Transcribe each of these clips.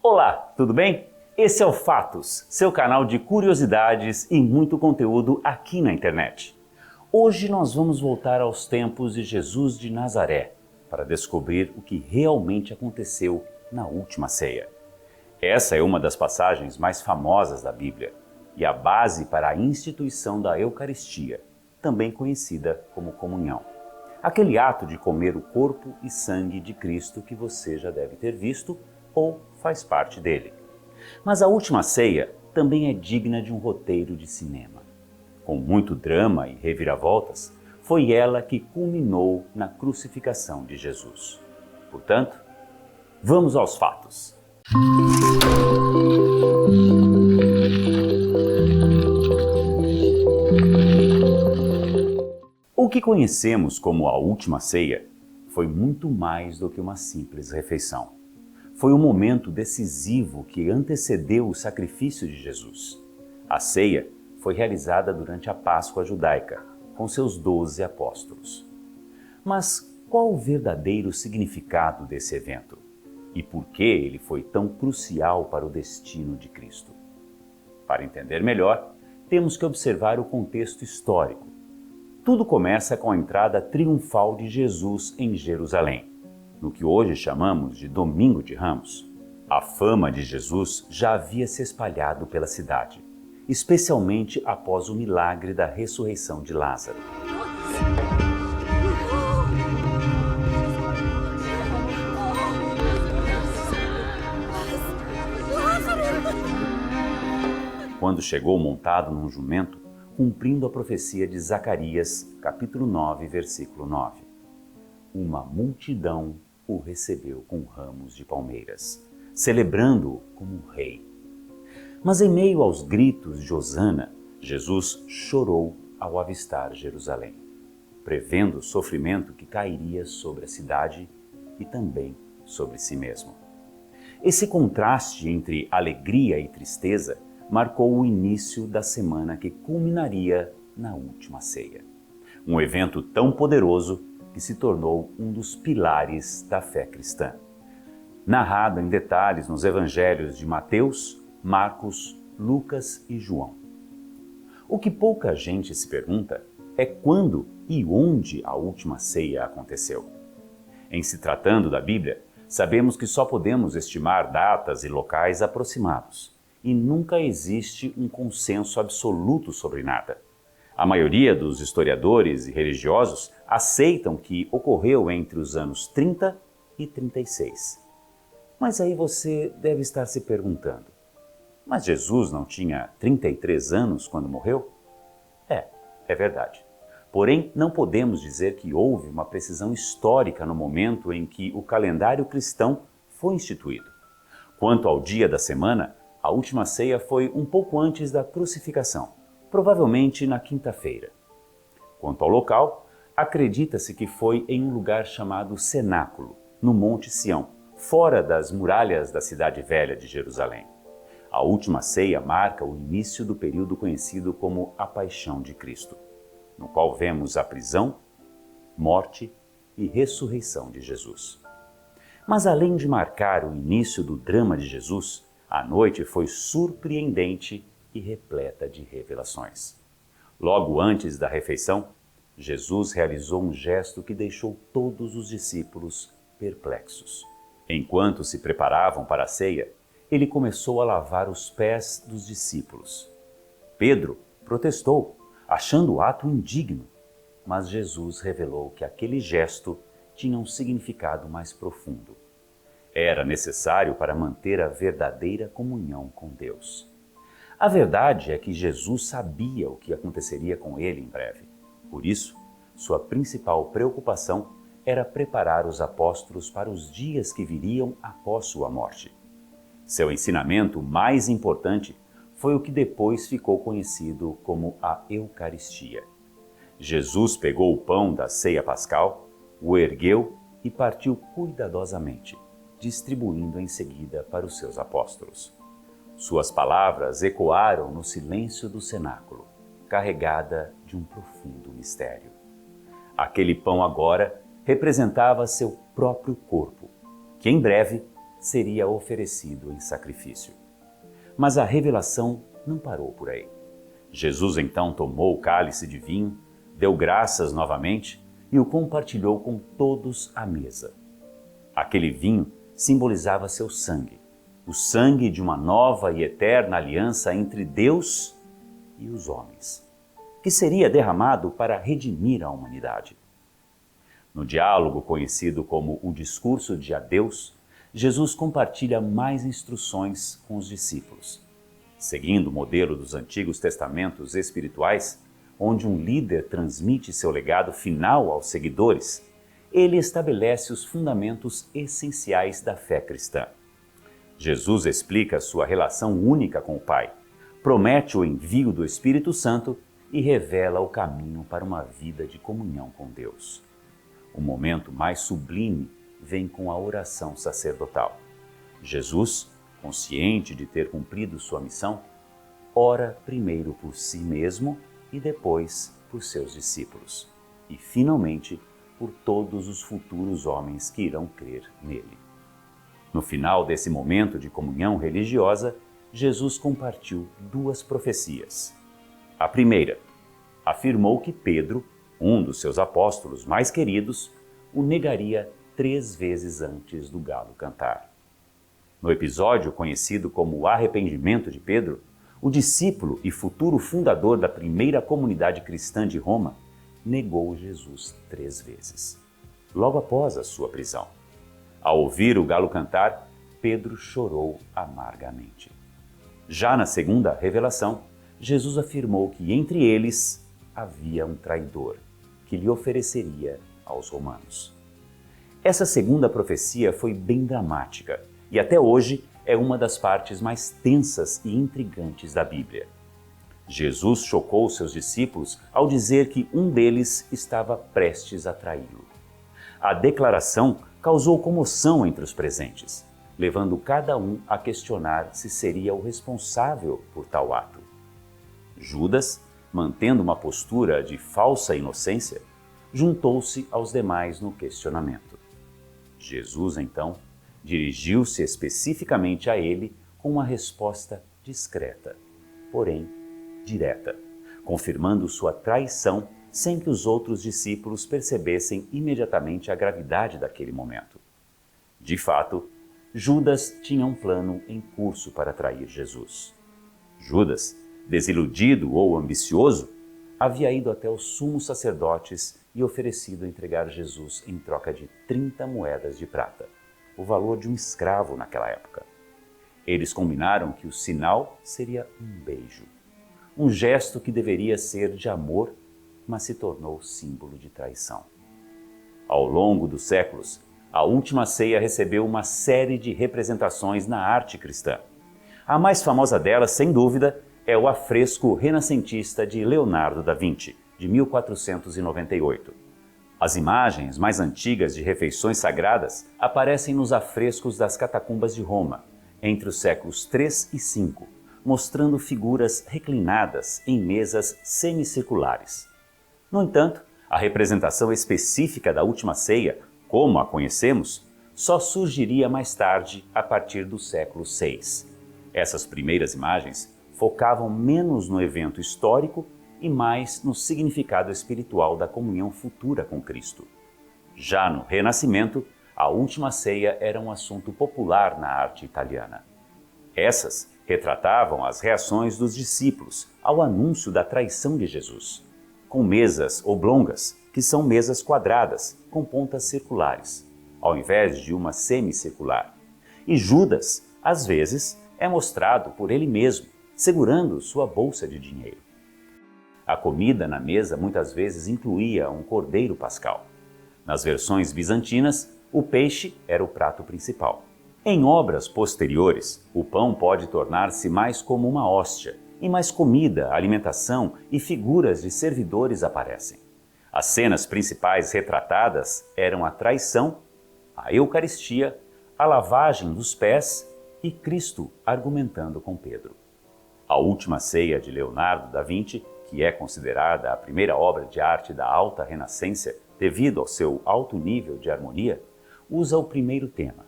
Olá, tudo bem? Esse é o Fatos, seu canal de curiosidades e muito conteúdo aqui na internet. Hoje nós vamos voltar aos tempos de Jesus de Nazaré para descobrir o que realmente aconteceu na última ceia. Essa é uma das passagens mais famosas da Bíblia e a base para a instituição da Eucaristia, também conhecida como comunhão. Aquele ato de comer o corpo e sangue de Cristo que você já deve ter visto ou faz parte dele. Mas a última ceia também é digna de um roteiro de cinema. Com muito drama e reviravoltas, foi ela que culminou na crucificação de Jesus. Portanto, vamos aos fatos. O que conhecemos como a última ceia foi muito mais do que uma simples refeição. Foi um momento decisivo que antecedeu o sacrifício de Jesus. A ceia foi realizada durante a Páscoa judaica, com seus 12 apóstolos. Mas qual o verdadeiro significado desse evento? E por que ele foi tão crucial para o destino de Cristo? Para entender melhor, temos que observar o contexto histórico. Tudo começa com a entrada triunfal de Jesus em Jerusalém, no que hoje chamamos de Domingo de Ramos. A fama de Jesus já havia se espalhado pela cidade, especialmente após o milagre da ressurreição de Lázaro. Quando chegou montado num jumento, cumprindo a profecia de Zacarias, capítulo 9, versículo 9. Uma multidão o recebeu com ramos de palmeiras, celebrando-o como um rei. Mas em meio aos gritos de Hosana, Jesus chorou ao avistar Jerusalém, prevendo o sofrimento que cairia sobre a cidade e também sobre si mesmo. Esse contraste entre alegria e tristeza marcou o início da semana que culminaria na última ceia. Um evento tão poderoso que se tornou um dos pilares da fé cristã. Narrado em detalhes nos evangelhos de Mateus, Marcos, Lucas e João. O que pouca gente se pergunta é quando e onde a última ceia aconteceu. Em se tratando da Bíblia, sabemos que só podemos estimar datas e locais aproximados, e nunca existe um consenso absoluto sobre nada. A maioria dos historiadores e religiosos aceitam que ocorreu entre os anos 30 e 36. Mas aí você deve estar se perguntando, mas Jesus não tinha 33 anos quando morreu? É verdade. Porém, não podemos dizer que houve uma precisão histórica no momento em que o calendário cristão foi instituído. Quanto ao dia da semana, a última ceia foi um pouco antes da crucificação, provavelmente na quinta-feira. Quanto ao local, acredita-se que foi em um lugar chamado Cenáculo, no Monte Sião, fora das muralhas da cidade velha de Jerusalém. A última ceia marca o início do período conhecido como a Paixão de Cristo, no qual vemos a prisão, morte e ressurreição de Jesus. Mas além de marcar o início do drama de Jesus, a noite foi surpreendente e repleta de revelações. Logo antes da refeição, Jesus realizou um gesto que deixou todos os discípulos perplexos. Enquanto se preparavam para a ceia, ele começou a lavar os pés dos discípulos. Pedro protestou, achando o ato indigno, mas Jesus revelou que aquele gesto tinha um significado mais profundo. Era necessário para manter a verdadeira comunhão com Deus. A verdade é que Jesus sabia o que aconteceria com ele em breve. Por isso, sua principal preocupação era preparar os apóstolos para os dias que viriam após sua morte. Seu ensinamento mais importante foi o que depois ficou conhecido como a Eucaristia. Jesus pegou o pão da ceia pascal, o ergueu e partiu cuidadosamente, distribuindo em seguida para os seus apóstolos. Suas palavras ecoaram no silêncio do cenáculo, carregada de um profundo mistério. Aquele pão agora representava seu próprio corpo, que em breve seria oferecido em sacrifício. Mas a revelação não parou por aí. Jesus então tomou o cálice de vinho, deu graças novamente e o compartilhou com todos à mesa. Aquele vinho simbolizava seu sangue, o sangue de uma nova e eterna aliança entre Deus e os homens, que seria derramado para redimir a humanidade. No diálogo conhecido como o discurso de adeus, Jesus compartilha mais instruções com os discípulos. Seguindo o modelo dos antigos testamentos espirituais, onde um líder transmite seu legado final aos seguidores, ele estabelece os fundamentos essenciais da fé cristã. Jesus explica sua relação única com o Pai, promete o envio do Espírito Santo e revela o caminho para uma vida de comunhão com Deus. O momento mais sublime vem com a oração sacerdotal. Jesus, consciente de ter cumprido sua missão, ora primeiro por si mesmo e depois por seus discípulos, e finalmente por todos os futuros homens que irão crer nele. No final desse momento de comunhão religiosa, Jesus compartilhou duas profecias. A primeira afirmou que Pedro, um dos seus apóstolos mais queridos, o negaria 3 vezes antes do galo cantar. No episódio conhecido como o arrependimento de Pedro, o discípulo e futuro fundador da primeira comunidade cristã de Roma negou Jesus 3 vezes, logo após a sua prisão. Ao ouvir o galo cantar, Pedro chorou amargamente. Já na segunda revelação, Jesus afirmou que entre eles havia um traidor, que lhe ofereceria aos romanos. Essa segunda profecia foi bem dramática e até hoje é uma das partes mais tensas e intrigantes da Bíblia. Jesus chocou seus discípulos ao dizer que um deles estava prestes a traí-lo. A declaração causou comoção entre os presentes, levando cada um a questionar se seria o responsável por tal ato. Judas, mantendo uma postura de falsa inocência, juntou-se aos demais no questionamento. Jesus, então, dirigiu-se especificamente a ele com uma resposta discreta, porém direta, confirmando sua traição sem que os outros discípulos percebessem imediatamente a gravidade daquele momento. De fato, Judas tinha um plano em curso para trair Jesus. Judas, desiludido ou ambicioso, havia ido até os sumos sacerdotes e oferecido entregar Jesus em troca de 30 moedas de prata, o valor de um escravo naquela época. Eles combinaram que o sinal seria um beijo, um gesto que deveria ser de amor, mas se tornou símbolo de traição. Ao longo dos séculos, a Última Ceia recebeu uma série de representações na arte cristã. A mais famosa delas, sem dúvida, é o afresco renascentista de Leonardo da Vinci, de 1498. As imagens mais antigas de refeições sagradas aparecem nos afrescos das catacumbas de Roma, entre os séculos 3 e 5, mostrando figuras reclinadas em mesas semicirculares. No entanto, a representação específica da Última Ceia, como a conhecemos, só surgiria mais tarde, a partir do século VI. Essas primeiras imagens focavam menos no evento histórico e mais no significado espiritual da comunhão futura com Cristo. Já no Renascimento, a Última Ceia era um assunto popular na arte italiana. Essas retratavam as reações dos discípulos ao anúncio da traição de Jesus, com mesas oblongas, que são mesas quadradas com pontas circulares, ao invés de uma semicircular. E Judas, às vezes, é mostrado por ele mesmo, segurando sua bolsa de dinheiro. A comida na mesa muitas vezes incluía um cordeiro pascal. Nas versões bizantinas, o peixe era o prato principal. Em obras posteriores, o pão pode tornar-se mais como uma hóstia, e mais comida, alimentação e figuras de servidores aparecem. As cenas principais retratadas eram a traição, a Eucaristia, a lavagem dos pés e Cristo argumentando com Pedro. A Última Ceia de Leonardo da Vinci, que é considerada a primeira obra de arte da alta renascença devido ao seu alto nível de harmonia, usa o primeiro tema,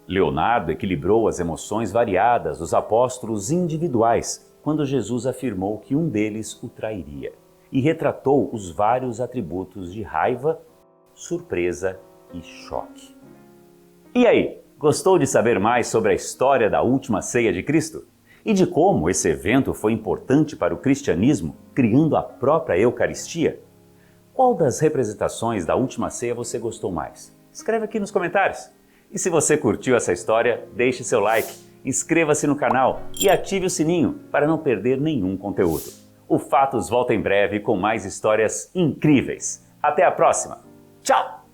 Leonardo equilibrou as emoções variadas dos apóstolos individuais quando Jesus afirmou que um deles o trairia e retratou os vários atributos de raiva, surpresa e choque. E aí, gostou de saber mais sobre a história da última ceia de Cristo? E de como esse evento foi importante para o cristianismo, criando a própria Eucaristia? Qual das representações da última ceia você gostou mais? Escreve aqui nos comentários. E se você curtiu essa história, deixe seu like, inscreva-se no canal e ative o sininho para não perder nenhum conteúdo. O Fatos volta em breve com mais histórias incríveis. Até a próxima. Tchau!